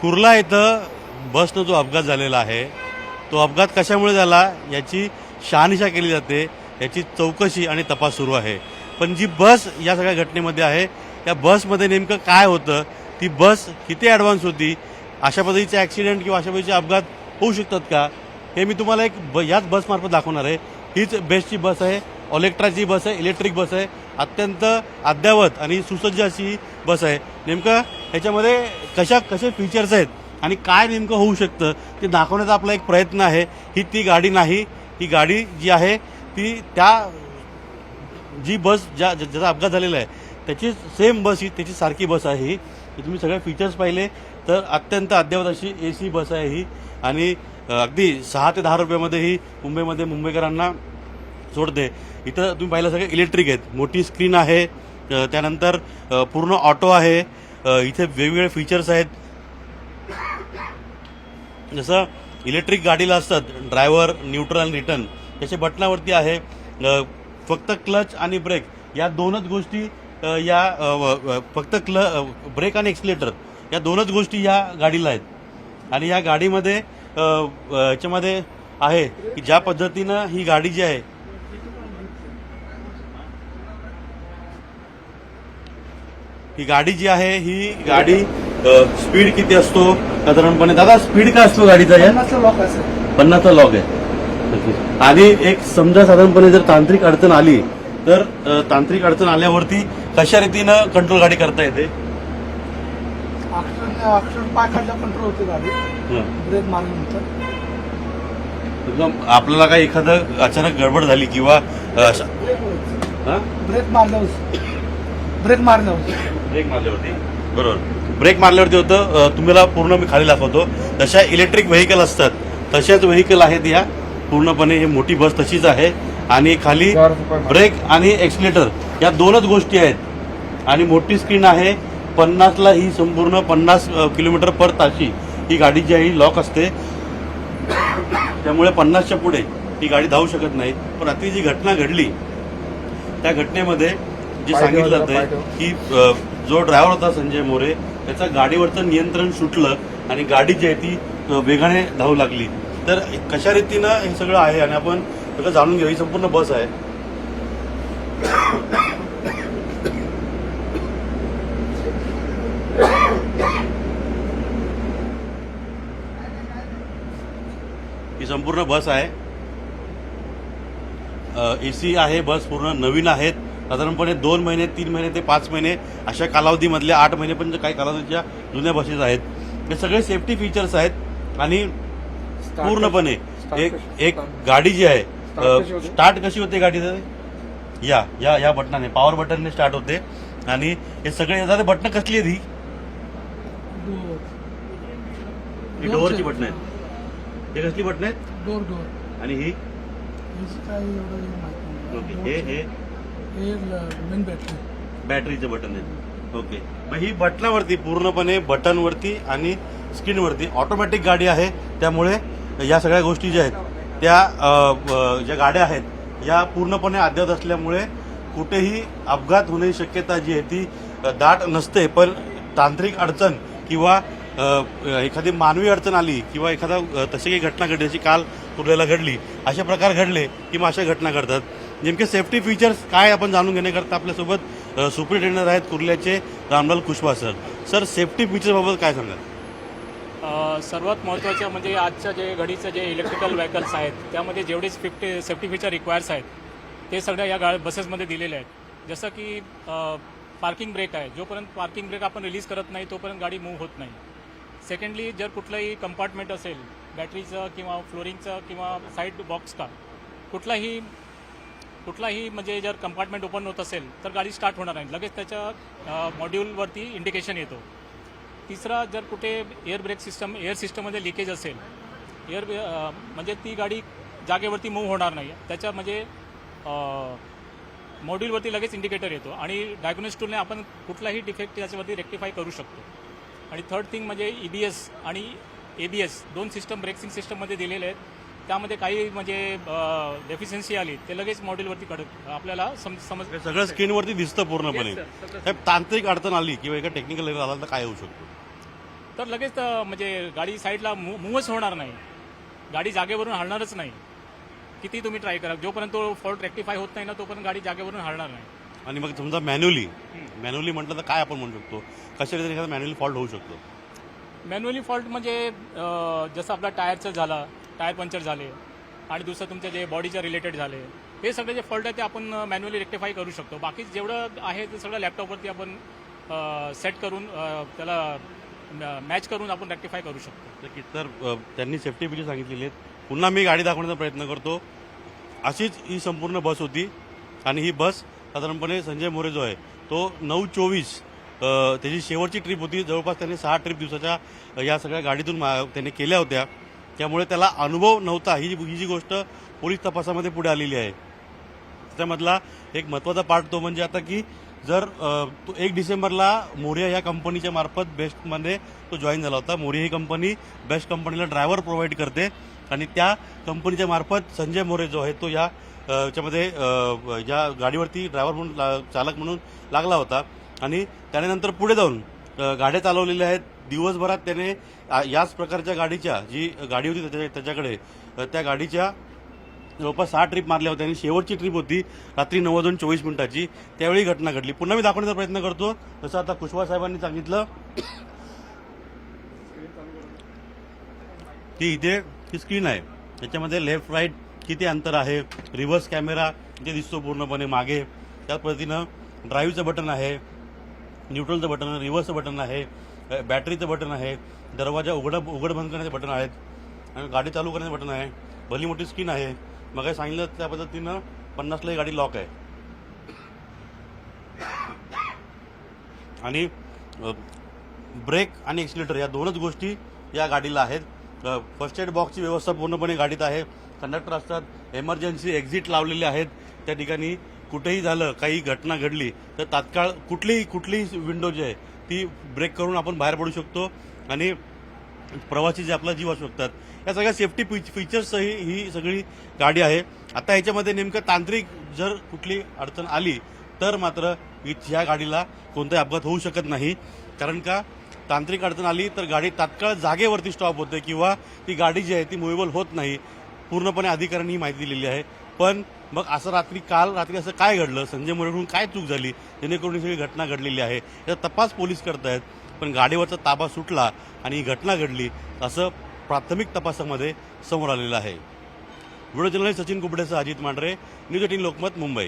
कुर्ला इथं बसनं जो अपघात झालेला आहे तो अपघात कशामुळे झाला याची शहानिशा केली जाते, याची चौकशी आणि तपास सुरू आहे. पण जी बस या सगळ्या घटनेमध्ये आहे त्या बसमध्ये नेमकं काय होतं, ती बस किती ॲडव्हान्स होती, अशा पद्धतीचे ॲक्सिडेंट किंवा अशा पद्धतीचे अपघात होऊ शकतात का, हे मी तुम्हाला याच बसमार्फत दाखवणार आहे. हीच बेस्टची बस आहे, ऑलेक्ट्राची बस आहे, इलेक्ट्रिक बस आहे, अत्यंत अद्ययावत आणि सुसज्ज अशी बस आहे. नेमकं ह्याच्यामध्ये कसे फीचर्स आहेत आणि काय नेमकं होऊ शकतं ते दाखवण्याचा आपला एक प्रयत्न आहे. ही ती गाडी नाही, ही गाडी जी आहे ती जी बस ज्याचा अपघात झालेला आहे त्याची सेम बस ही त्याची सारखी बस आहे. ही तुम्ही सगळे फीचर्स पाहिले तर अत्यंत अद्ययावत अशी AC बस आहे ही आणि अगदी 6 ते 10 रुपयामध्ये ही मुंबईमध्ये मुंबईकरांना सोडते. इथं तुम्ही पाहिलं सगळे इलेक्ट्रिक आहेत, मोठी स्क्रीन आहे, त्यानंतर पूर्ण ऑटो आहे, इथे वेगवेगळे फीचर्स आहेत. जसं इलेक्ट्रिक गाडीला असतात ड्रायव्हर, न्यूट्रल आणि रिटर्न त्याच्या बटनावरती आहे. फक्त क्लच आणि ब्रेक या दोनच गोष्टी फक्त ब्रेक आणि एक्सिलेटर या दोनच गोष्टी या गाडीला आहेत. आणि या गाडीमध्ये याच्यामध्ये आहे की ज्या पद्धतीनं ही गाडी जी आहे ही गाडी स्पीड किती असतो साधारणपणे दादा, स्पीड काय असतो गाडीचा? 50चा लॉक आहे. आणि एक समजा साधारणपणे जर तांत्रिक अडचण आली तर तांत्रिक अडचण आल्यावरती कशा रीतीनं कंट्रोल गाडी करता येते? कंट्रोल होते गाडी ब्रेक मारल्यानंतर. आपल्याला काही एखादं अचानक गडबड झाली किंवा ब्रेक मारल्यावरती बरोबर ब्रेक मारल्यावरती होतं. तुम्हाला पूर्ण मी खाली दाखवतो. तशा इलेक्ट्रिक व्हेकल असतात तशाच व्हेकल आहेत या. पूर्णपणे ही मोठी बस तशीच आहे आणि खाली ब्रेक आणि एक्सिलेटर या दोनच गोष्टी आहेत आणि मोठी स्क्रीन आहे. 50ला ही संपूर्ण 50 किलोमीटर पर ताशी ही गाडी जी आहे ही लॉक असते, त्यामुळे 50च्या पुढे ही गाडी धावू शकत नाही. पण आता जी घटना घडली त्या घटनेमध्ये जे सांगितलं जातं की जो ड्रायव्हर होता संजय मोरे त्याचा गाडीवरचं नियंत्रण सुटलं आणि गाडी जी आहे ती वेगाने धावू लागली. तर कशा रीतीनं हे सगळं आहे आणि आपण सगळं जाणून घेऊ. ही संपूर्ण बस आहे. ही संपूर्ण बस आहे. AC आहे. बस पूर्ण नवीन आहेत. साधारणपणे 2 महिने 3 महिने ते 5 महिने अशा कालावधीमधल्या 8 महिने पण काही कालावधीच्या जुन्या बसेस आहेत. हे सगळे सेफ्टी फीचर्स आहेत आणि पूर्णपणे एक गाडी जी आहे स्टार्ट कशी होते गाडी या बटनाने पॉवर बटनने स्टार्ट होते. आणि हे सगळे बटन कसली आहेत? ही डोअरची बटन आहेत. हे कसली बटन आहेत? डोअर. आणि ही ओके हे बॅटरीचे बटन आहेत. ओके, मग ही बटनावरती पूर्णपणे बटनवरती आणि स्क्रीनवरती ऑटोमॅटिक गाडी आहे. त्यामुळे या सगळ्या गोष्टी ज्या आहेत त्या ज्या गाड्या आहेत या पूर्णपणे अद्यावत असल्यामुळे कुठेही अपघात होण्याची शक्यता जी आहे ती दाट नसते. पण तांत्रिक अडचण किंवा एखादी मानवी अडचण आली किंवा एखादा तशी काही घटना घडली जशी काल कुर्ल्याला घडली, अशा प्रकार घडले किंवा अशा घटना घडतात. नेमके सेफ्टी फीचर्स काय आपण जाणून घेण्याकरता आपल्यासोबत सुपरिटेंडंट आहेत कुर्ल्याचे Ramlal Kushwaha sir. Sir, safety फीचर्सबाबत काय सांगाल? सर्वात महत्त्वाचं म्हणजे आजच्या जे घडीचं जे इलेक्ट्रिकल व्हेकल्स आहेत त्यामध्ये जेवढे सेफ्टी फीचर रिक्वायर्स आहेत ते सगळ्या या बसेसमध्ये दिलेले आहेत. जसं की पार्किंग ब्रेक आहे. जोपर्यंत पार्किंग ब्रेक आपण रिलीज करत नाही तोपर्यंत गाडी मूव्ह होत नाही. सेकंडली, जर कुठलंही कंपार्टमेंट असेल बॅटरीचं किंवा फ्लोरिंगचं किंवा साईड बॉक्स का कुठलाही म्हणजे जर कंपार्टमेंट ओपन होत असेल तर गाडी स्टार्ट होणार नाही. लगेच त्याच्या मॉड्यूलवरती इंडिकेशन येतो. तिसरा, जर कुठे एअर सिस्टममध्ये लिकेज असेल म्हणजे ती गाडी जागेवरती मूव्ह होणार नाही. त्याच्या म्हणजे मॉड्यूलवरती लगेच इंडिकेटर येतो आणि डायग्नोसिस टूलने आपण कुठलाही डिफेक्ट त्याच्यावरती रेक्टिफाय करू शकतो. आणि थर्ड थिंग म्हणजे EBS आणि ABS दोन सिस्टम ब्रेकिंग सिस्टममध्ये दिलेले आहेत. त्यामध्ये काही म्हणजे डेफिशियन्सी आली ते लगेच मॉड्यूलवरती आपल्याला समज सगळं स्क्रीनवरती दिसतं पूर्णपणे. तांत्रिक अडचण आली किंवा एका टेक्निकल लेवल आला तर काय होऊ शकतो? तर लगेच म्हणजे गाडी साईडला मूवच होणार नाही, गाडी जागेवरून हलणारच नाही. किती तुम्ही ट्राय करा, जोपर्यंत तो फॉल्ट रेक्टिफाय होत नाही ना तोपर्यंत गाडी जागेवरून हलणार नाही. आणि मग समजा मॅन्युअली म्हटलं तर काय आपण म्हणू शकतो, कशा रीतीने एखादा मॅन्युअली फॉल्ट होऊ शकतो? मॅन्युअली फॉल्ट म्हणजे जसं आपला टायरचं झाला, टायर पंक्चर झाले आणि दुसरं तुमचे जे बॉडीच्या रिलेटेड झाले, हे सगळे जे फॉल्ट आहे ते आपण मॅन्युअली रेक्टिफाय करू शकतो. बाकी जेवढं आहे ते सगळं लॅपटॉपवरती आपण सेट करून त्याला मॅच करून आपण रेक्टिफाय करू शकतो. तर त्यांनी सेफ्टी फीचर सांगितलेली आहेत. पुन्हा मी गाडी दाखवण्याचा प्रयत्न करतो. अशीच ही संपूर्ण बस होती आणि ही बस साधारणपणे संजय मोरे जो आहे तो 9/24 त्याची शेवटची ट्रिप होती. जवळपास त्याने 6 ट्रिप दिवसाच्या या सगळ्या गाडीतून त्याने केल्या होत्या. त्यामुळे त्याला अनुभव नव्हता. ही जी गोष्ट पोलीस तपासामध्ये पुढे आलेली आहे. त्यामधला एक महत्त्वाचा पार्ट तो म्हणजे आता की जर तो 1 डिसेंबरला मोरिया या कंपनीच्या मार्फत बेस्टमध्ये तो जॉईन झाला होता. मोरिया ही कंपनी बेस्ट कंपनीला ड्रायव्हर प्रोव्हाइड करते आणि त्या कंपनीच्या मार्फत संजय मोरे जो आहे तो याच्यामध्ये या गाडीवरती ड्रायव्हर म्हणून चालक म्हणून लागला होता आणि त्यानंतर पुढे जाऊन गाड्या चालवलेल्या आहेत. दिवसभरात त्याने याच प्रकारच्या गाडीच्या जी गाडी होती त्याच्याकडे त्या गाडीच्या जवळपास 6 ट्रिप मारल्या होत्या आणि शेवटची ट्रिप होती रात्री 9:24 त्यावेळी घटना घडली. पुन्हा मी दाखवण्याचा प्रयत्न करतो. जसं आता कुशवाहा साहेबांनी सांगितलं की इथे ही स्क्रीन आहे, त्याच्यामध्ये लेफ्ट राईट किती अंतर आहे, रिव्हर्स कॅमेरा इथे दिसतो पूर्णपणे मागे. त्याच पद्धतीनं ड्राईव्हचं बटन आहे, न्यूट्रलचं बटन आहे, रिव्हर्सचं बटन आहे, बॅटरीचं बटन आहे, दरवाजा उघड बंद करण्याचे बटन आहेत आणि गाडी चालू करण्याचे बटन आहे. भली मोठी स्क्रीन आहे. मग काय सांगितलं त्या पद्धतीनं 50ला ही गाडी लॉक आहे आणि ब्रेक आणि एक्सिलेटर या दोनच गोष्टी या गाडीला आहेत. फर्स्ट एड बॉक्सची व्यवस्था पूर्णपणे गाडीत आहे. कंडक्टर असतात, इमर्जन्सी एक्झिट लावलेले आहेत. त्या ठिकाणी कुठेही झालं, काही घटना घडली तर तात्काळ कुठलीही विंडो जी आहे ती ब्रेक करून आपण बाहेर पडू शकतो आणि प्रवासी जे आपला जीव वाचवू शकतात. या सगळ्या सेफ्टी फीचर्ससह ही सगळी गाडी आहे. आता याच्यामध्ये नेमकं तांत्रिक जर कुठली अडचण आली तर मात्र ह्या गाडीला कोणताही अपघात होऊ शकत नाही. कारण का तांत्रिक अडचण आली तर गाडी तात्काळ जागेवरती स्टॉप होते किंवा ती गाडी जी आहे ती मुव्हेबल होत नाही. पूर्णपणे अधिकाऱ्यांनी ही माहिती दिलेली आहे. पण मग असं काल रात्री असं काय घडलं, संजय मोरेकडून काय चूक झाली जेणेकरून ही सगळी घटना घडलेली आहे, याचा तपास पोलीस करतायत. पण गाडीवरचा ताबा सुटला आणि ही घटना घडली असं प्राथमिक तपासामध्ये समोर आलेलं आहे. व्हिडिओ जर्नलिस्ट सचिन कुबडेसह अजित मांढरे, न्यूज 18 लोकमत, मुंबई.